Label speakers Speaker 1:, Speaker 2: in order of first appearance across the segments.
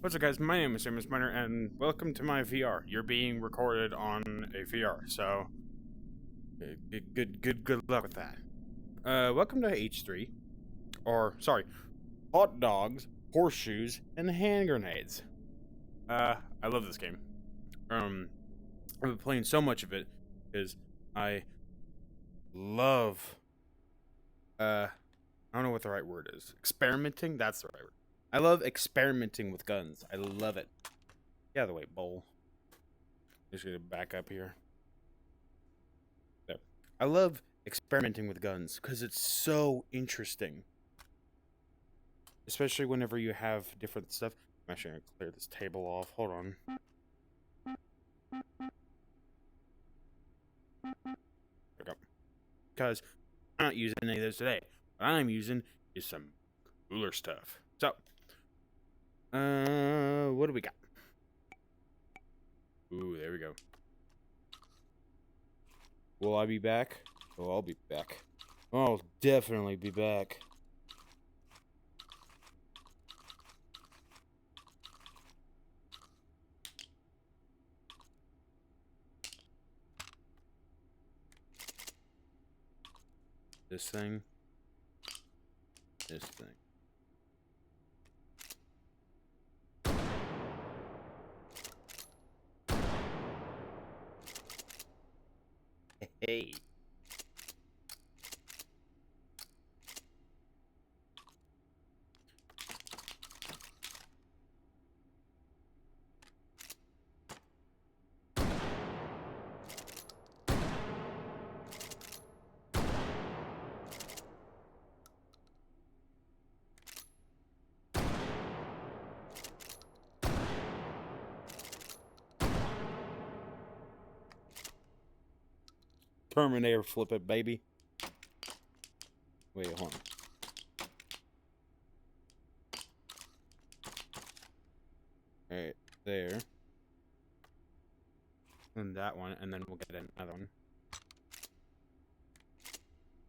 Speaker 1: What's up, guys? My name is James Miner, and welcome to my VR. You're being recorded on a VR, so good luck with that. Welcome to H3, or sorry, hot dogs, horseshoes, and hand grenades. I love this game. I've been playing so much of it because I love. I don't know what the right word is. Experimenting. That's the right word. I love experimenting with guns. I love it. Get out of the way, bowl. Just gonna back up here. There. I love experimenting with guns because it's so interesting. Especially whenever you have different stuff. I'm actually gonna clear this table off. Hold on. There we go. Because I'm not using any of those today. What I'm using is some cooler stuff. So, what do we got? Ooh, there we go. Will I be back? Oh, I'll be back. I'll definitely be back. This thing. This thing. Hey. Terminator flip it, baby. Wait, hold on. Alright, there. And that one, and then we'll get another one.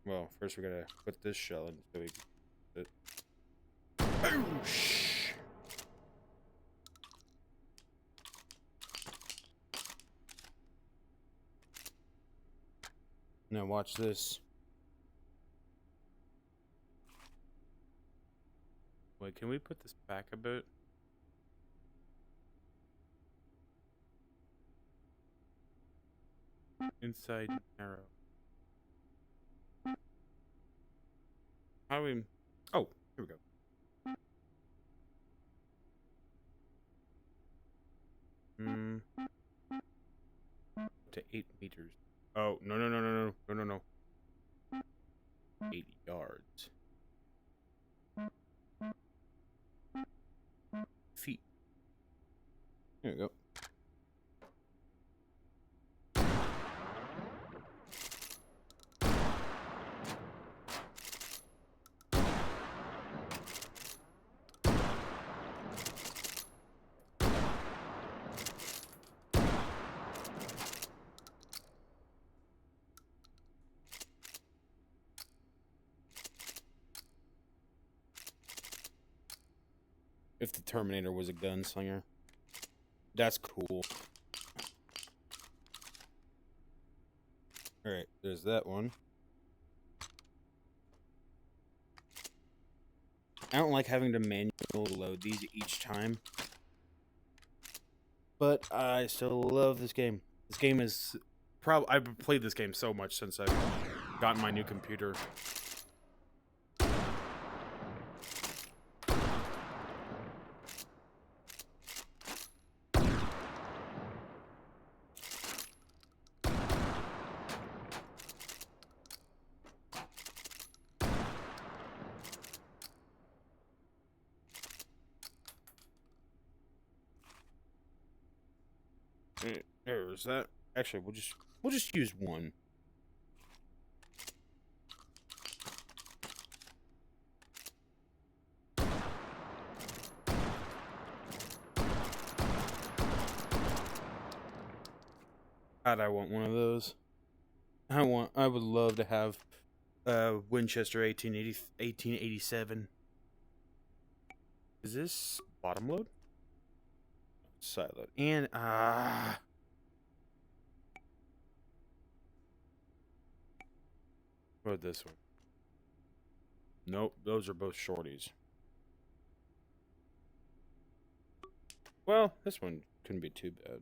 Speaker 1: Well, first we gotta put this shell in so we can... Boosh! Now watch this. Wait, can we put this back a bit? Inside arrow. How do we... Oh, here we go. To 8 meters. Oh, no. 8 yards. Feet. There we go. If the Terminator was a gunslinger. That's cool. Alright, there's that one. I don't like having to manually load these each time. But I still love this game. This game is... I've played this game so much since I've gotten my new computer. There's that. Actually, we'll just use one. God, I want one of those. I would love to have Winchester 1887. Is this bottom load? Siloed. And, what about this one? Nope, those are both shorties. Well, this one couldn't be too bad.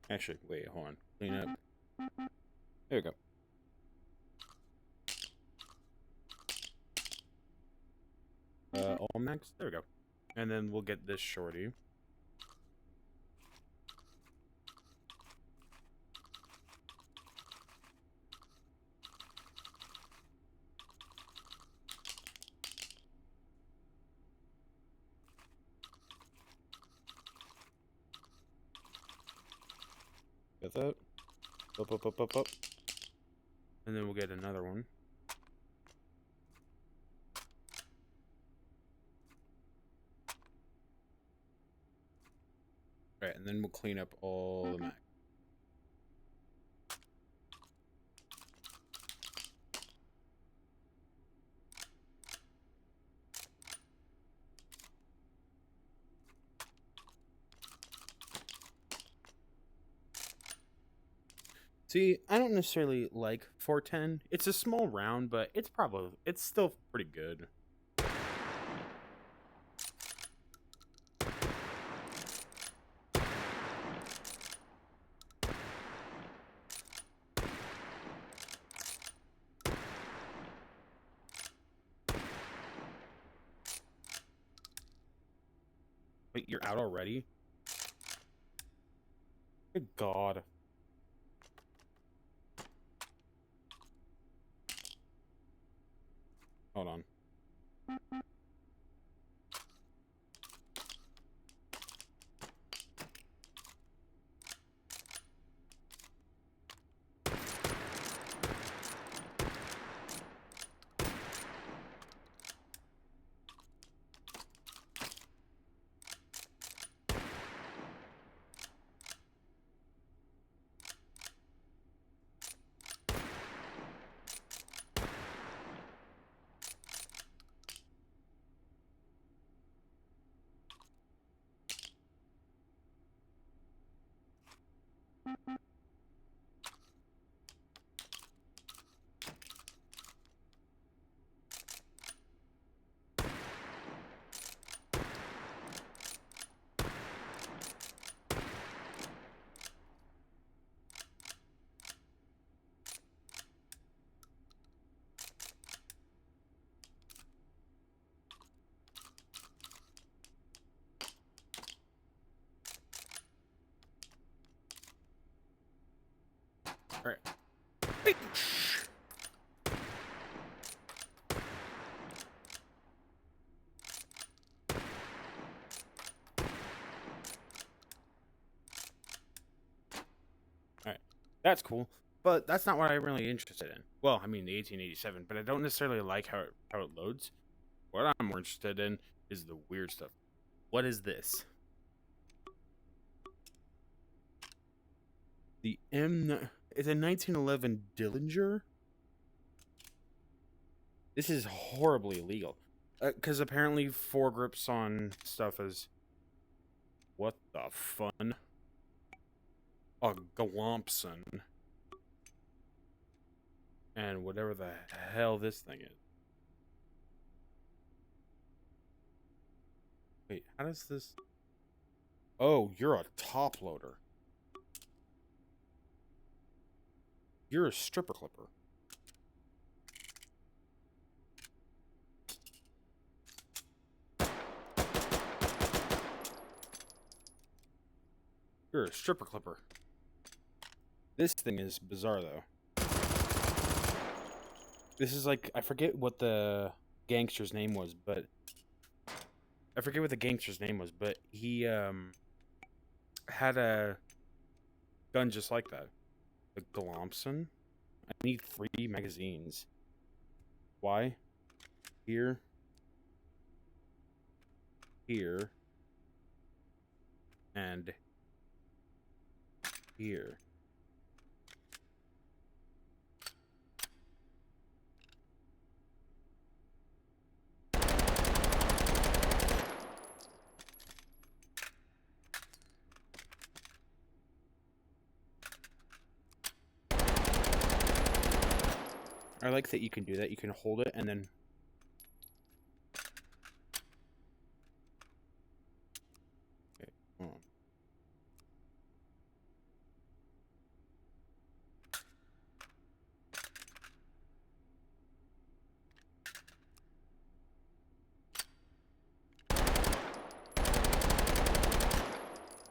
Speaker 1: Actually, wait, hold on. Clean up. There we go. All max. There we go. And then we'll get this shorty. Got that. Up. And then we'll get another one. Alright, and then we'll clean up all the max. See, I don't necessarily like 410. It's a small round, but it's still pretty good. Wait, you're out already? Good God. Hold on. Alright. Alright. That's cool. But that's not what I'm really interested in. Well, I mean the 1887, but I don't necessarily like how it loads. What I'm more interested in is the weird stuff. What is this? The it's a 1911 Dillinger. This is horribly illegal. Because apparently foregrips on stuff is... What the fun? A Galompson. And whatever the hell this thing is. Wait, how does this... Oh, you're a top loader. You're a stripper clipper. You're a stripper clipper. This thing is bizarre, though. This is like... I forget what the gangster's name was, but... he, had a gun just like that. The Galompson? I need 3 magazines. Why? Here. Here. And here. I like that you can do that. You can hold it and then... Okay, hold on.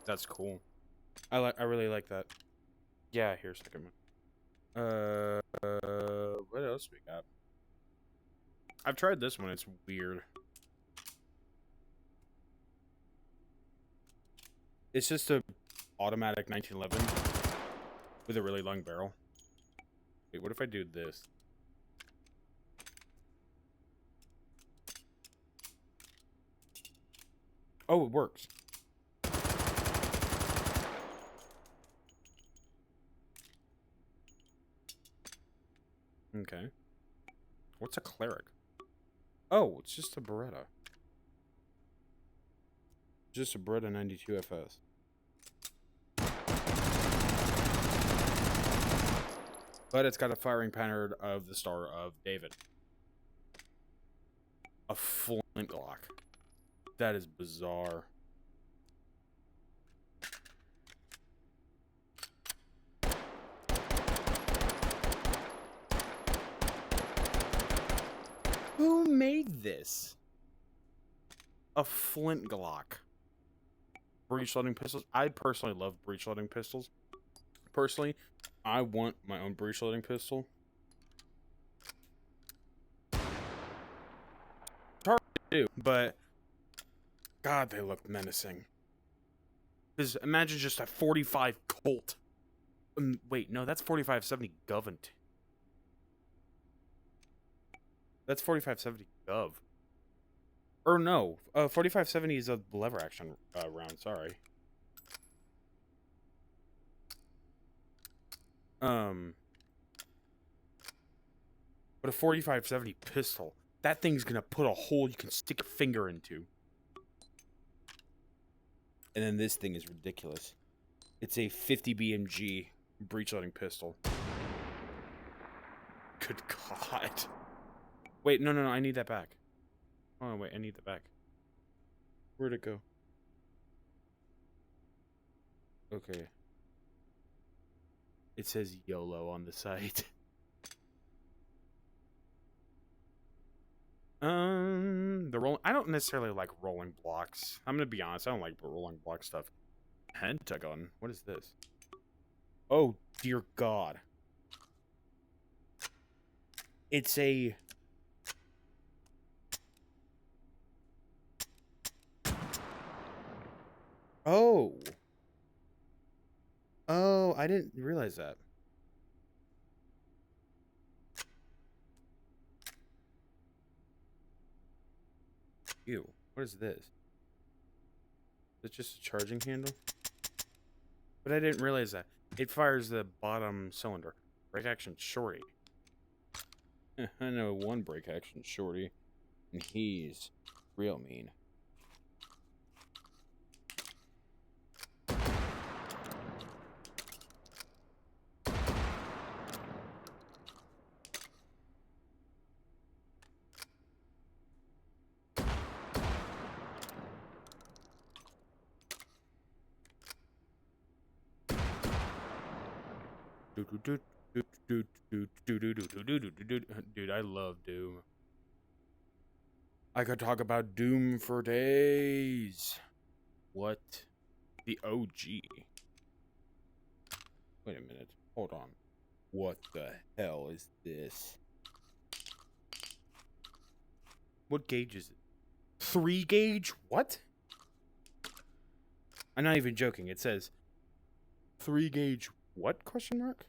Speaker 1: That's cool. I really like that. Yeah, here's a second one. What else we got? I've tried this one. It's weird. It's just a automatic 1911 with a really long barrel. Wait, what if I do this? Oh, it works. Okay. What's a cleric? Oh, it's just a Beretta. Just a Beretta 92 FS. But it's got a firing pattern of the Star of David. A flintlock. That is bizarre. Who made this? A flint Glock. Breech loading pistols. I personally love breech loading pistols. Personally, I want my own breech loading pistol. It's hard to do, but God, they look menacing. Because imagine just a 45 Colt. Wait, no, that's 4570 Governed. That's 4570 Gov. Or no, 4570 is a lever action round. Sorry. But a 4570 pistol, that thing's gonna put a hole you can stick a finger into. And then this thing is ridiculous. It's a 50 BMG breech loading pistol. Good God. Wait, no, I need that back. Oh, wait, I need that back. Where'd it go? Okay. It says YOLO on the site. I don't necessarily like rolling blocks. I'm gonna be honest, I don't like rolling block stuff. Pentagon? What is this? Oh, dear God. It's a... Oh. Oh, I didn't realize that. Ew. What is this? Is it just a charging handle? But I didn't realize that. It fires the bottom cylinder. Brake action shorty. I know one brake action shorty, and he's real mean. Dude, I love Doom. I could talk about Doom for days. What? The OG. Wait a minute. Hold on. What the hell is this? What gauge is it? 3 gauge? What? I'm not even joking. It says 3 gauge what? Question mark?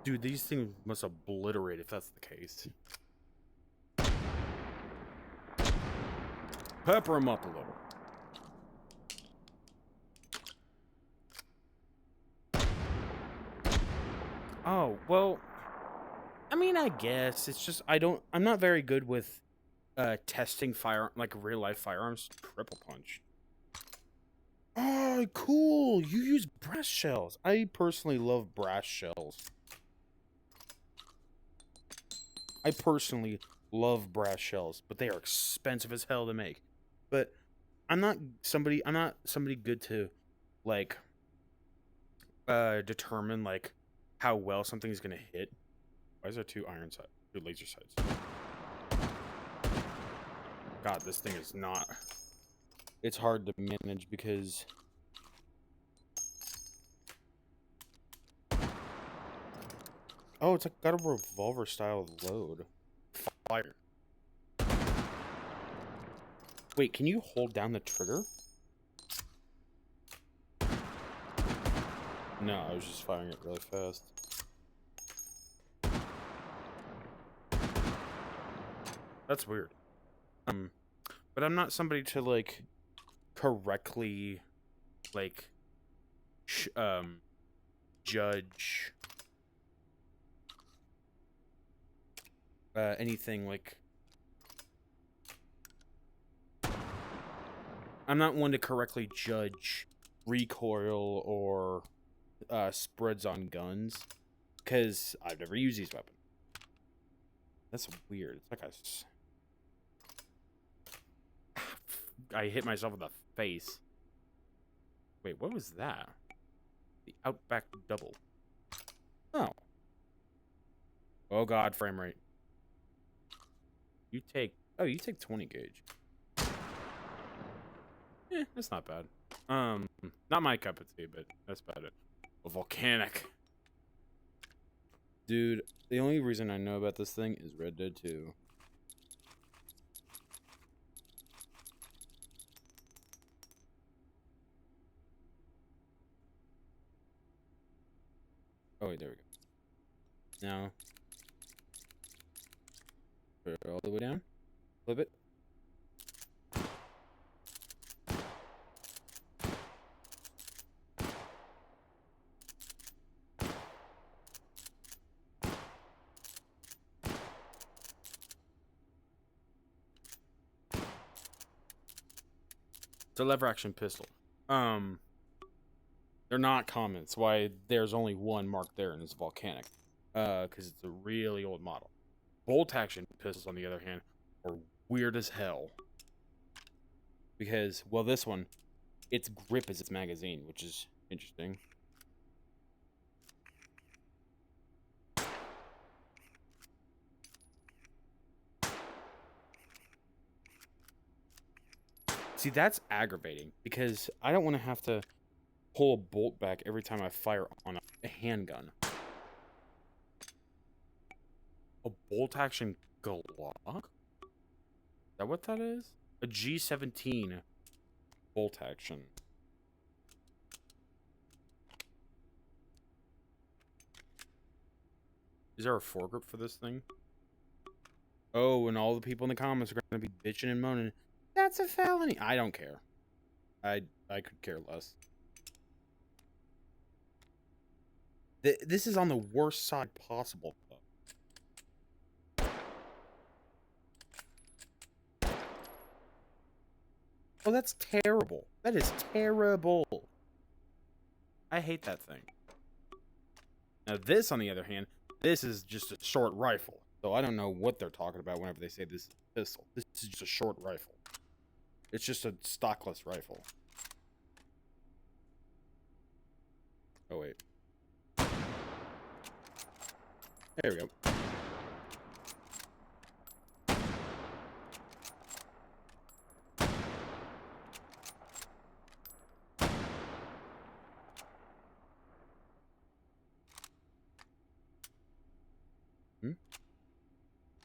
Speaker 1: Dude, these things must obliterate if that's the case. Pepper them up a little. Oh, well, I mean, I guess it's just I'm not very good with testing like real life firearms. Triple punch. Oh, cool! You use brass shells. I personally love brass shells. I personally love brass shells, but they are expensive as hell to make. But I'm not somebody good to like determine like how well something's gonna hit. Why is there two laser sights? God, this thing is not. It's hard to manage because oh, it's like got a revolver style load. Fire. Wait, can you hold down the trigger? No, I was just firing it really fast. That's weird. But I'm not somebody to like correctly like judge anything like I'm not one to correctly judge recoil or spreads on guns because I've never used these weapons. That's weird. It's like I hit myself in the face. Wait, what was that? The Outback double. Oh. Oh god, frame rate. You take 20 gauge. That's not bad. Not my cup of tea, but that's about it. A volcanic. Dude, the only reason I know about this thing is Red Dead 2. Oh wait, there we go. Now put it all the way down. Flip it. It's a lever action pistol. They're not common. That's why there's only one marked there, and it's volcanic. Because it's a really old model. Bolt action pistols, on the other hand, are weird as hell. Because, well, this one, its grip is its magazine, which is interesting. See, that's aggravating, because I don't want to have to pull a bolt back every time I fire on a handgun. A bolt action Glock? Is that what that is? A G17 bolt action. Is there a foregrip for this thing? Oh, and all the people in the comments are going to be bitching and moaning. That's a felony. I don't care. I could care less. This is on the worst side possible, though. Oh, that's terrible. That is terrible. I hate that thing. Now this, on the other hand, this is just a short rifle. So I don't know what they're talking about whenever they say this is a pistol. This is just a short rifle. It's just a stockless rifle. Oh, wait. There we go.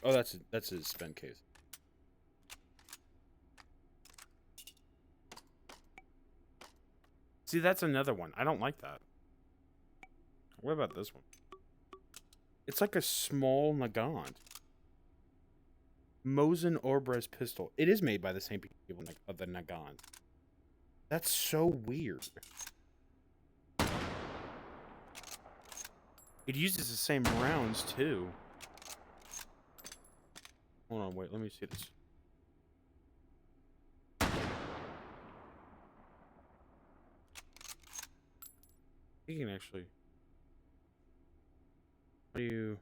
Speaker 1: Oh, that's his spent case. See, that's another one. I don't like that. What about this one? It's like a small Nagant. Mosin Orbres pistol. It is made by the same people of the Nagant. That's so weird. It uses the same rounds, too. Hold on, wait, let me see this. He can actually. How do you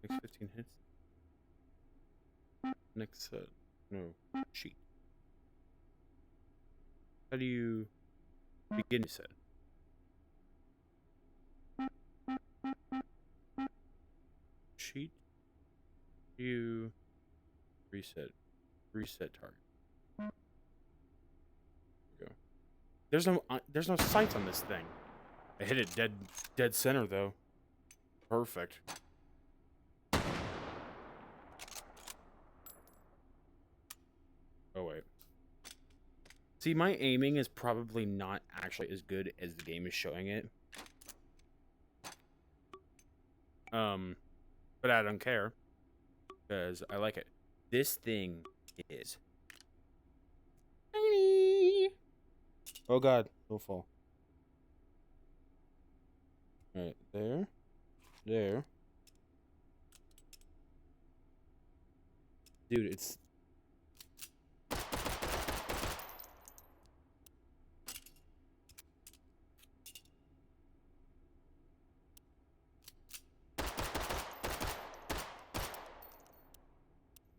Speaker 1: next 15 hits? Next set. No. Sheet. How do you begin a set? Sheet. You reset. Reset target. There we go. There's no sights on this thing. I hit it dead center though. Perfect. Oh wait. See, my aiming is probably not actually as good as the game is showing it. But I don't care because I like it. This thing is tiny. Oh god, don't fall. All right, there. Dude, it's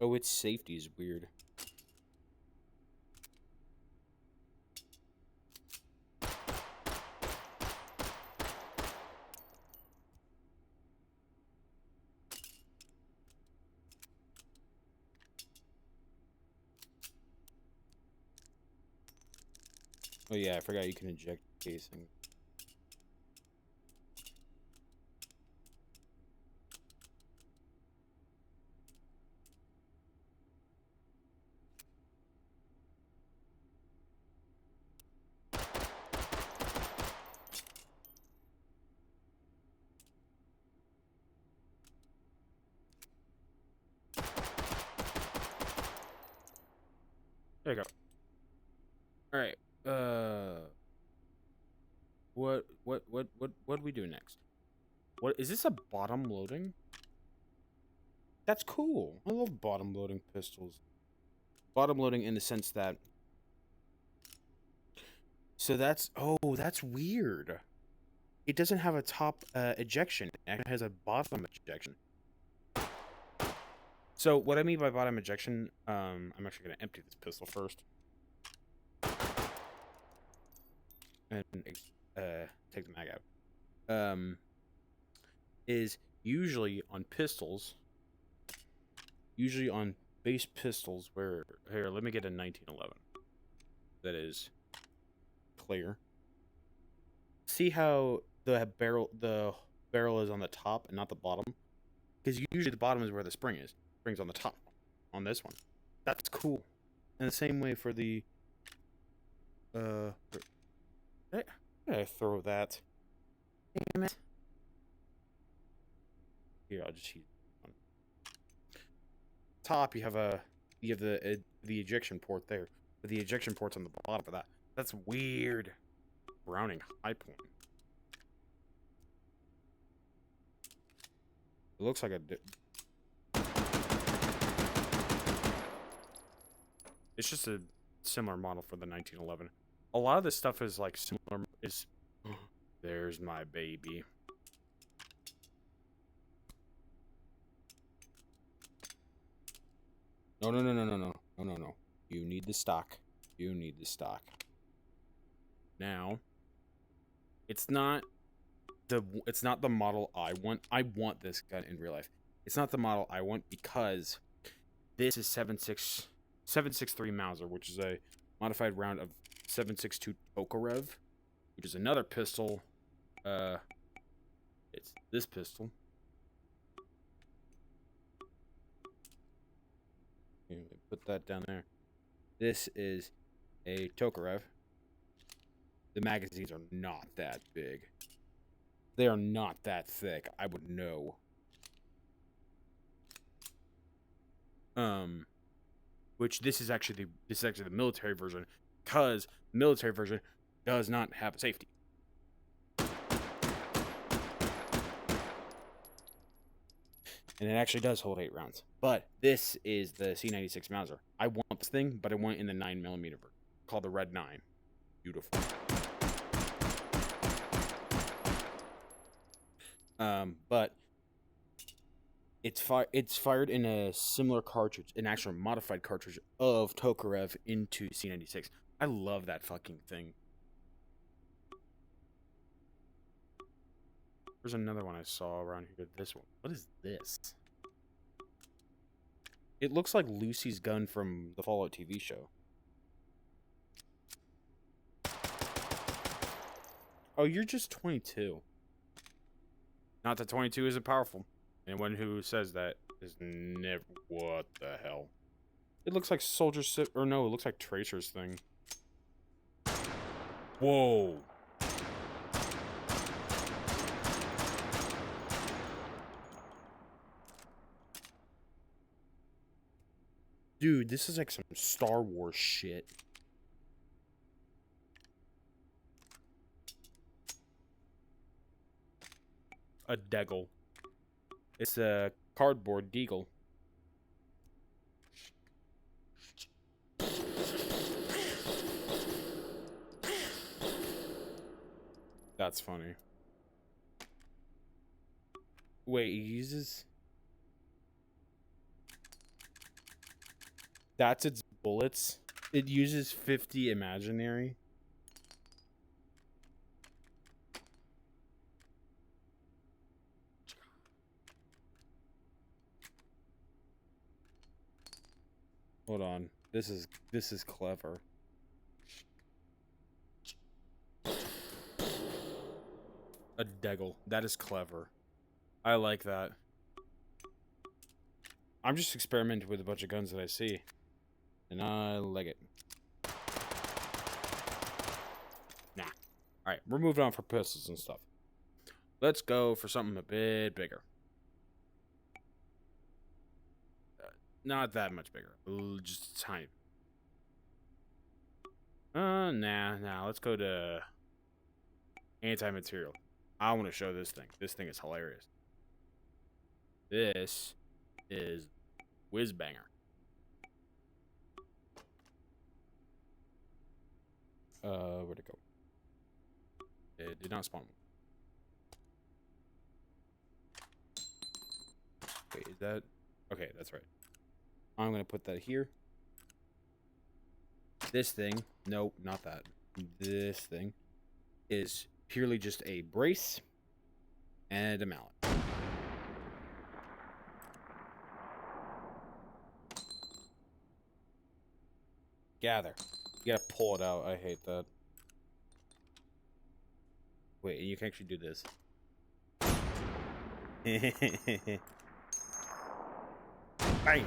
Speaker 1: oh, its safety is weird. Oh yeah, I forgot you can eject casing. There you go. All right. What do we do next? What is this, a bottom loading? That's cool. I love bottom loading pistols. Bottom loading in the sense that that's weird. It doesn't have a top ejection. It has a bottom ejection. So what I mean by bottom ejection, I'm actually going to empty this pistol first. And take the mag out. Is usually on pistols, usually on base pistols where, here, let me get a 1911. That is clear. See how the barrel is on the top and not the bottom? Because usually the bottom is where the spring is. Spring's on the top on this one. That's cool. And the same way for the I throw that. Damn it. Here, I'll just use one. Top, you have the ejection port there, but the ejection port's on the bottom of that. That's weird. Browning high point. It looks like it's just a similar model for the 1911. A lot of this stuff is like similar. There's my baby. No. You need the stock. You need the stock. Now, it's not the model I want. I want this gun in real life. It's not the model I want because this is 7.63 Mauser, which is a modified round of 7.62 Tokarev, which is another pistol. It's this pistol. Here, put that down there. This is a Tokarev. The magazines are not that big. They are not that thick. I would know. Which this is actually the military version, because the military version does not have a safety. And it actually does hold 8 rounds. But this is the C96 Mauser. I want this thing, but I want it in the 9mm version, called the Red 9. Beautiful. But it's fired in a similar cartridge, an actual modified cartridge of Tokarev into C96. I love that fucking thing. There's another one I saw around here. This one. What is this? It looks like Lucy's gun from the Fallout TV show. Oh, you're just 22. Not that 22 isn't powerful. Anyone who says that is never... What the hell? It looks like Soldier... Or no, it looks like Tracer's thing. Whoa. Dude, this is like some Star Wars shit. A Deagle. It's a cardboard deagle. That's funny. Wait, he uses... That's its bullets. It uses 50 imaginary. Hold on. This is clever. A Deagle. That is clever. I like that. I'm just experimenting with a bunch of guns that I see. And I like it. Nah. Alright, we're moving on for pistols and stuff. Let's go for something a bit bigger. Not that much bigger. Just tiny. Nah. Let's go to anti-material. I want to show this thing. This thing is hilarious. This is Whiz Banger. Where'd it go? It did not spawn. Wait, is that... Okay, that's right. I'm gonna put that here. This thing... Nope, not that. This thing is purely just a brace and a mallet. Gather. You gotta pull it out. I hate that. Wait, you can actually do this. Bang!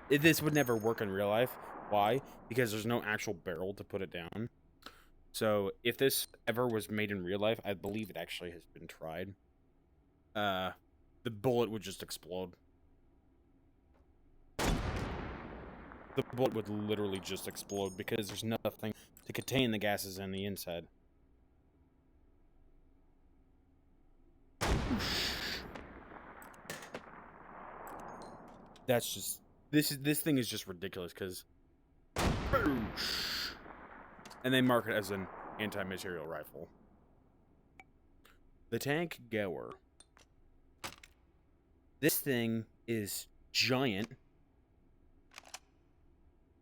Speaker 1: This would never work in real life. Why? Because there's no actual barrel to put it down. So, if this ever was made in real life, I believe it actually has been tried. The bullet would just explode. The bullet would literally just explode because there's nothing to contain the gases in the inside. That's just... This thing is just ridiculous because... And they mark it as an anti-material rifle. The Tank Goer. This thing is giant,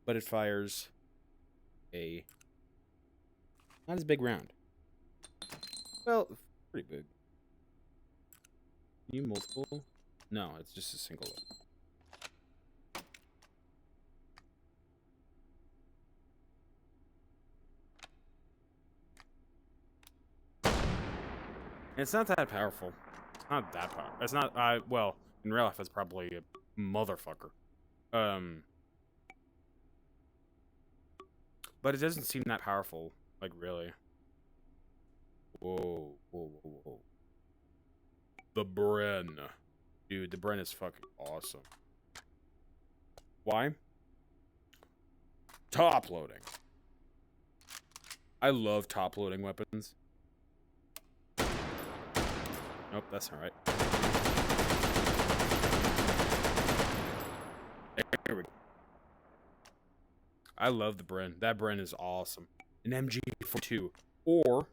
Speaker 1: but it fires a not as big round. Well, pretty big. Can you multiple? No, it's just a single one. It's not that powerful. It's not that powerful. It's not, well, in real life, it's probably a motherfucker. But it doesn't seem that powerful, like, really. Whoa. The Bren. Dude, the Bren is fucking awesome. Why? Top loading. I love top loading weapons. Nope, that's not right. There we go. I love the Bren. That Bren is awesome. An MG42. Or,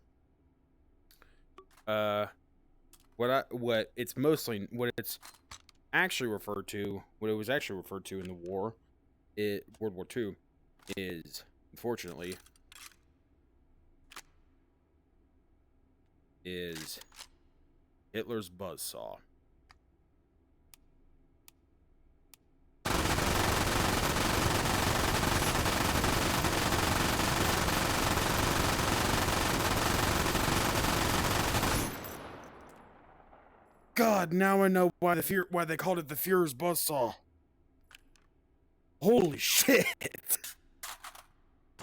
Speaker 1: what it's mostly what it's actually referred to, what it was actually referred to in the war, World War II, is unfortunately is Hitler's buzzsaw. God, now I know why they called it the Führer's buzzsaw. Holy shit!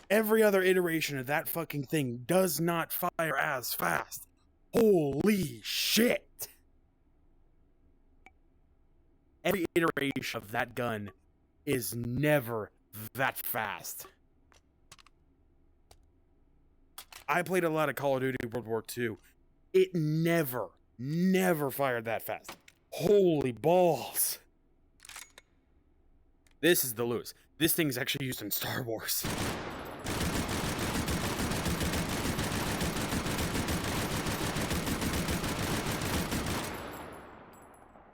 Speaker 1: Every other iteration of that fucking thing does not fire as fast. Holy shit! Every iteration of that gun is never that fast. I played a lot of Call of Duty World War II. It never fired that fast. Holy balls. This is the Lewis. This thing's actually used in Star Wars.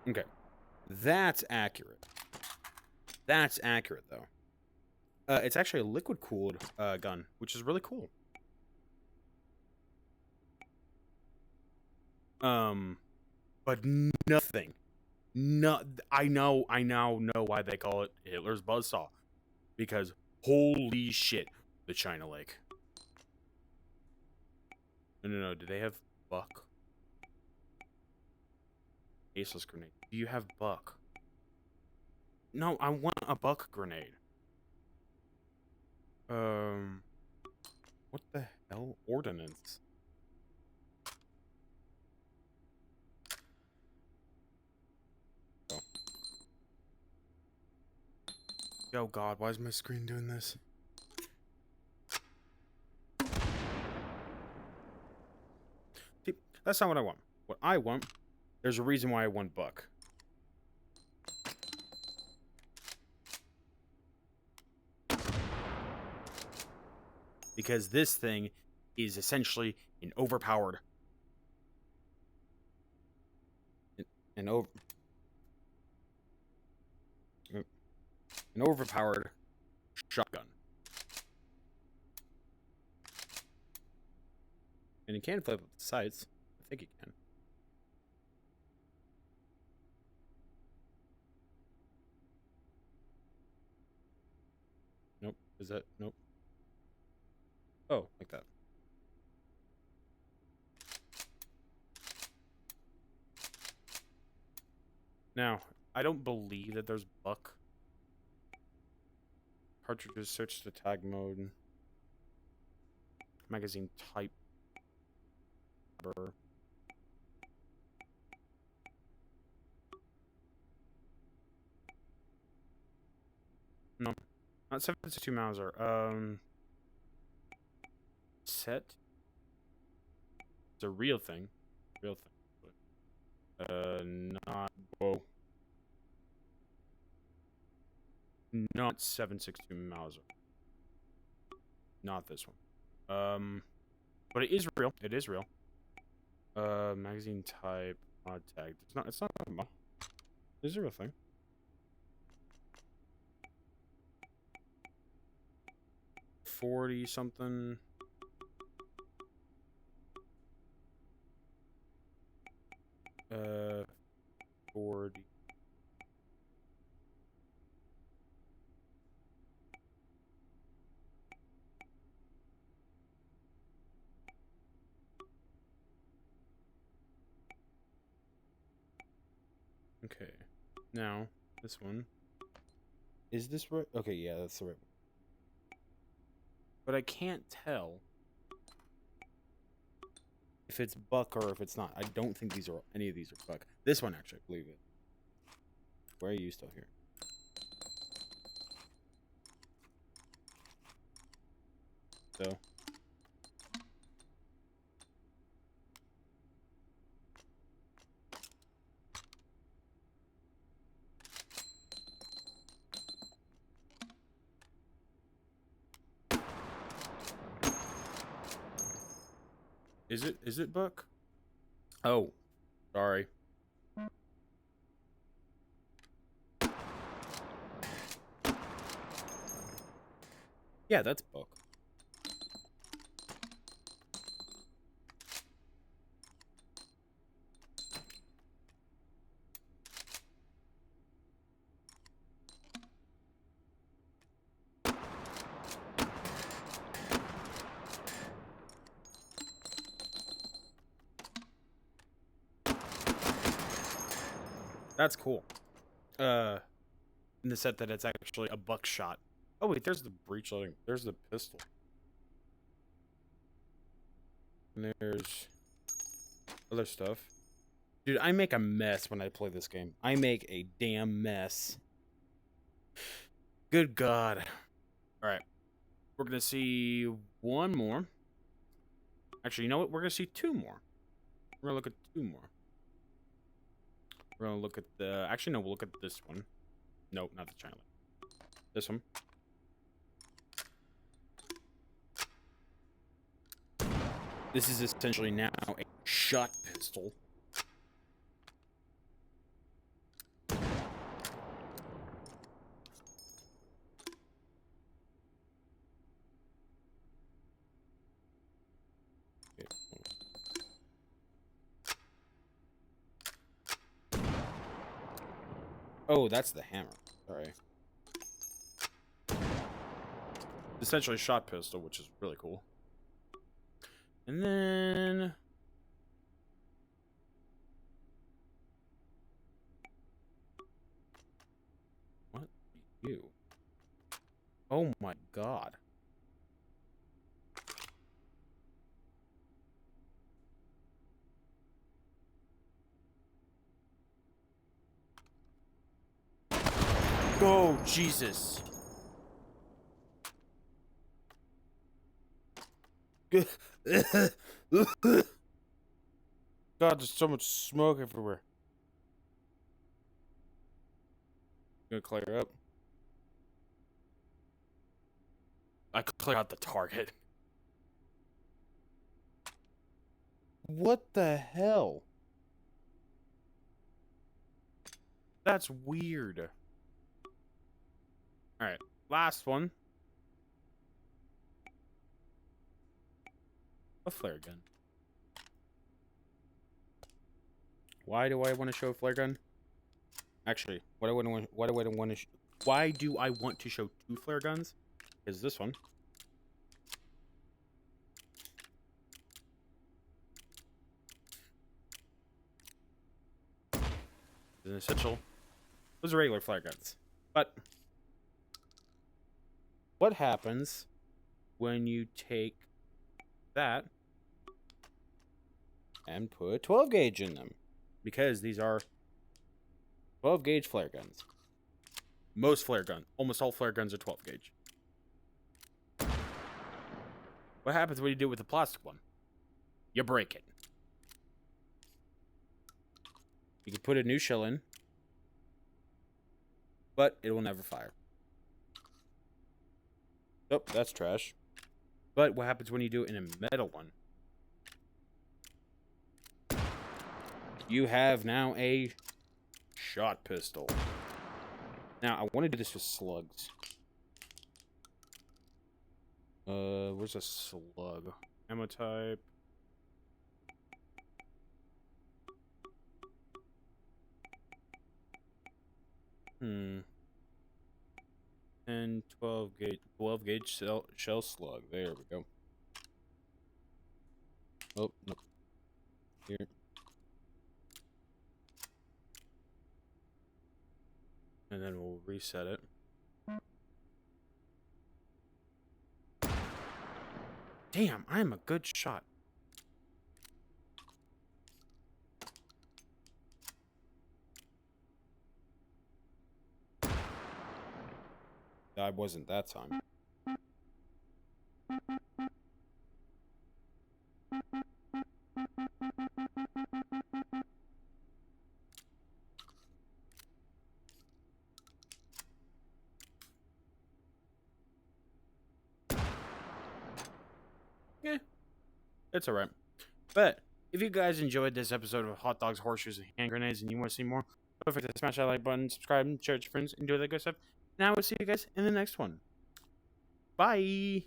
Speaker 1: Okay. That's accurate. That's accurate, though. It's actually a liquid-cooled gun, which is really cool. But nothing. I now know why they call it Hitler's buzzsaw. Because, holy shit, the China Lake. No, do they have Buck? Aceless grenade. Do you have Buck? No, I want a Buck grenade. What the hell? Ordnance. Oh god, why is my screen doing this? See, that's not what I want. What I want, there's a reason why I want Buck. Because this thing is essentially an overpowered... An overpowered shotgun. And you can flip up the sights. I think you can. Nope. Is that... Nope. Oh, like that. Now, I don't believe that there's Buck. Cartridges, search the tag mode. Magazine type. No, not 7.62 Mauser. Set. It's a real thing. Real thing. Not. Whoa. Not 7.62 Mauser. Not this one. But it is real. It is real. Magazine type. Mod tag. It's not a mod. It's a real thing. $40 something. $40. Okay. Now, this one. Is this right? Okay, yeah, that's the right one. But I can't tell if it's Buck or if it's not. I don't think any of these are Buck. This one, actually, I believe it. Where are you still here? So. Is it Buck? Oh. Sorry. Yeah, that's book. That's cool. In the set that it's actually a buckshot. Oh wait, there's the breech loading. There's the pistol. And there's other stuff. Dude, I make a mess when I play this game. I make a damn mess. Good God. Alright. We're gonna see one more. Actually, you know what? We're gonna see two more. We're gonna look at two more. We're gonna look at the... Actually, no, we'll look at this one. Nope, not the China. This one. This is essentially now a shot pistol. Oh, that's the hammer. Sorry. Essentially a shot pistol, which is really cool. And then... What? You? Oh my God. Oh, Jesus. God, there's so much smoke everywhere. Gonna clear up. I could clear out the target. What the hell? That's weird. Alright, last one. A flare gun. Why do I want to show a flare gun? Actually, why do I want to show two flare guns? Is this one. An essential. Those are regular flare guns. But what happens when you take that and put 12 gauge in them? Because these are 12 gauge flare guns. Most flare guns, almost all flare guns are 12 gauge. What happens when you do it with the plastic one? You break it. You can put a new shell in, but it will never fire. Oh, that's trash. But what happens when you do it in a metal one? You have now a shot pistol. Now, I want to do this with slugs. Where's a slug? Ammo type. And 12 gauge shell slug. There we go. Oh, no. Here. And then we'll reset it. Damn, I'm a good shot. I wasn't that time. Yeah, it's alright. But If you guys enjoyed this episode of Hot Dogs, Horseshoes, and Hand Grenades and you want to see more, don't forget to smash that like button, subscribe, and share it with your friends, and do all that good stuff. And I will see you guys in the next one. Bye!